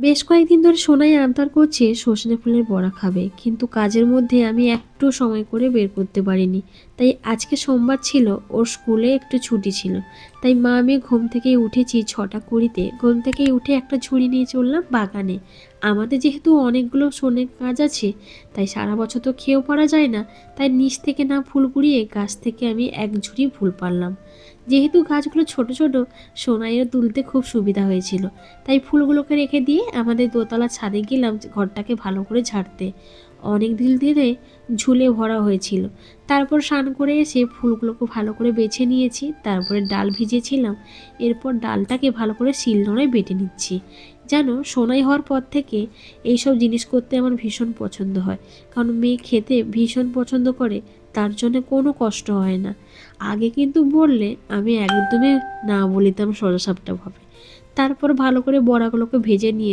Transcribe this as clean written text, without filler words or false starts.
বেশ কয়েকদিন ধরে সোনাই আবদার করছে সজনে ফুলের বড়া খাবে, কিন্তু কাজের মধ্যে আমি একটু সময় করে বের করতে পারিনি। তাই আজকে সোমবার ছিল, ওর স্কুলে একটু ছুটি ছিল। তাই মা আমি ঘুম থেকেই উঠেছি 6টা 20-তে। ঘুম থেকেই উঠে একটা ঝুড়ি নিয়ে চললাম বাগানে। আমাদের যেহেতু অনেকগুলো সোনের গাছ আছে, তাই সারা বছর তো খেয়েও পারা যায় না। তাই নিচ থেকে না ফুল কুড়িয়ে গাছ থেকে আমি এক ঝুড়ি ফুল পারলাম। যেহেতু গাছগুলো ছোট ছোট, সোনাইয়ের তুলতে খুব সুবিধা হয়েছিল। তাই ফুলগুলোকে রেখে দিয়ে আমাদের দোতলা ছাদে গেলাম ঘরটাকে ভালো করে ঝাড়তে। অনেক দিন ধরে ঝুলে ভরা হয়েছিল। তারপর স্নান করে এসে ফুলগুলোকে ভালো করে বেছে নিয়েছি, তারপরে ডাল ভিজেছিলাম। এরপর ডালটাকে ভালো করে শিলনোড়ায় বেটে নিচ্ছি। জানো, সোনাই হওয়ার পর থেকে এইসব জিনিস করতে আমার ভীষণ পছন্দ হয়। কারণ মেয়ে খেতে ভীষণ পছন্দ করে, তার জন্য কোনো কষ্ট হয় না। আগে কিন্তু বললে আমি একদমই না বলিতাম সোজাসাপটা ভাবে। তারপর ভালো করে বড়াগুলোকে ভেজে নিয়ে